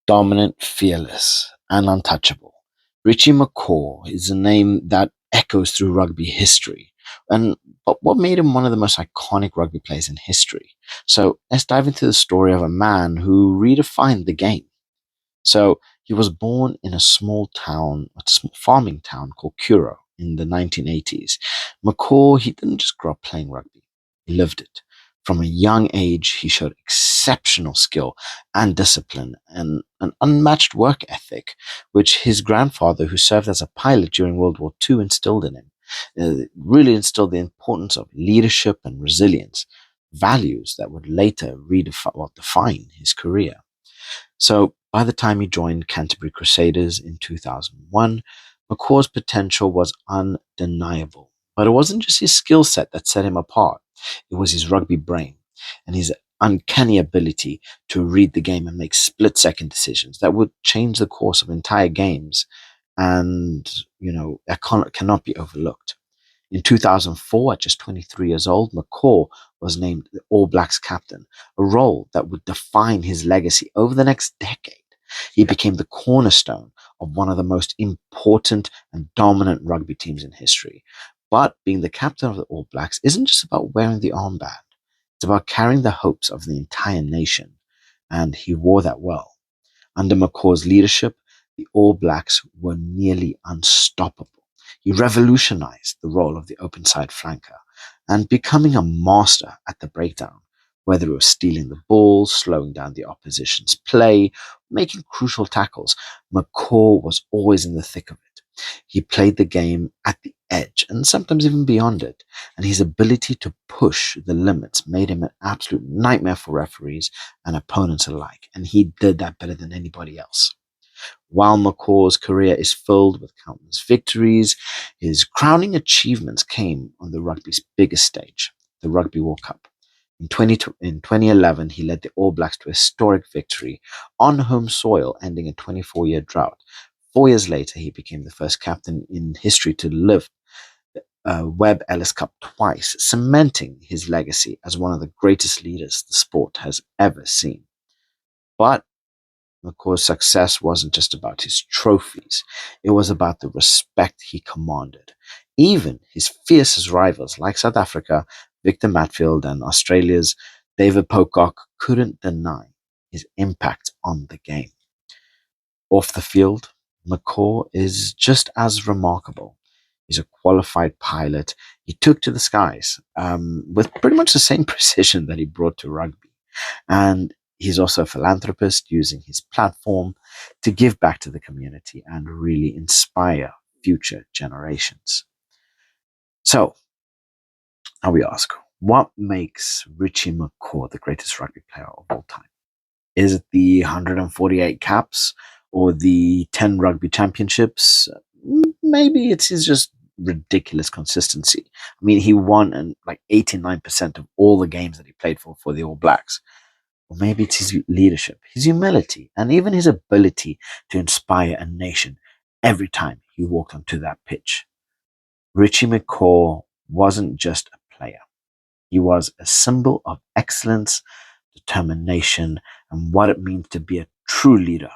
Dominant, fearless, and untouchable. Ritchie McCaw is a name that echoes through rugby history. And but what made him one of the most iconic rugby players in history? So let's dive into the story of a man who redefined the game. So he was born in a small town, a small farming town called Kurow in the 1980s. McCaw, he didn't just grow up playing rugby, he lived it. From a young age, he showed exceptional skill and discipline and an unmatched work ethic, which his grandfather, who served as a pilot during World War II, instilled in him. Really instilled the importance of leadership and resilience, values that would later define his career. So by the time he joined Canterbury Crusaders in 2001, McCaw's potential was undeniable. But it wasn't just his skill set that set him apart, it was his rugby brain and his uncanny ability to read the game and make split second decisions that would change the course of entire games. And, that cannot be overlooked. In 2004, at just 23 years old, McCaw was named the All Blacks captain, a role that would define his legacy over the next decade. He became the cornerstone of one of the most important and dominant rugby teams in history. But being the captain of the All Blacks isn't just about wearing the armband, it's about carrying the hopes of the entire nation. And he wore that well. Under McCaw's leadership, the All Blacks were nearly unstoppable. He revolutionized the role of the openside flanker and becoming a master at the breakdown, whether it was stealing the ball, slowing down the opposition's play, making crucial tackles. McCaw was always in the thick of it. He played the game at the edge and sometimes even beyond it, and his ability to push the limits made him an absolute nightmare for referees and opponents alike, and he did that better than anybody else. While McCaw's career is filled with countless victories, his crowning achievements came on the rugby's biggest stage, the Rugby World Cup. In 2011, he led the All Blacks to a historic victory on home soil, ending a 24-year drought. 4 years later, he became the first captain in history to lift the Webb Ellis Cup twice, cementing his legacy as one of the greatest leaders the sport has ever seen. But McCaw's success wasn't just about his trophies, it was about the respect he commanded. Even his fiercest rivals like South Africa, Victor Matfield, and Australia's David Pocock couldn't deny his impact on the game. Off the field, McCaw is just as remarkable. He's a qualified pilot. He took to the skies with pretty much the same precision that he brought to rugby. And he's also a philanthropist using his platform to give back to the community and really inspire future generations. So, now we ask, what makes Ritchie McCaw the greatest rugby player of all time? Is it the 148 caps or the 10 rugby championships? Maybe it's his just ridiculous consistency. I mean, he won like 89% of all the games that he played for the All Blacks. Or maybe it's his leadership, his humility, and even his ability to inspire a nation every time he walked onto that pitch. Ritchie McCaw wasn't just a player. He was a symbol of excellence, determination, and what it means to be a true leader.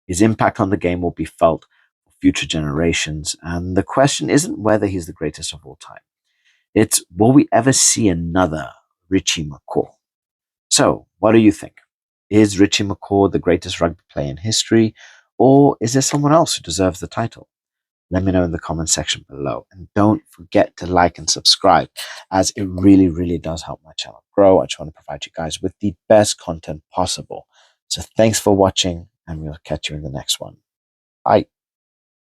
His impact on the game will be felt for future generations, and the question isn't whether he's the greatest of all time. It's, will we ever see another Ritchie McCaw? So, what do you think? Is Ritchie McCaw the greatest rugby player in history, or is there someone else who deserves the title? Let me know in the comment section below. And don't forget to like and subscribe, as it really, really does help my channel grow. I just want to provide you guys with the best content possible. So thanks for watching, and we'll catch you in the next one. Bye.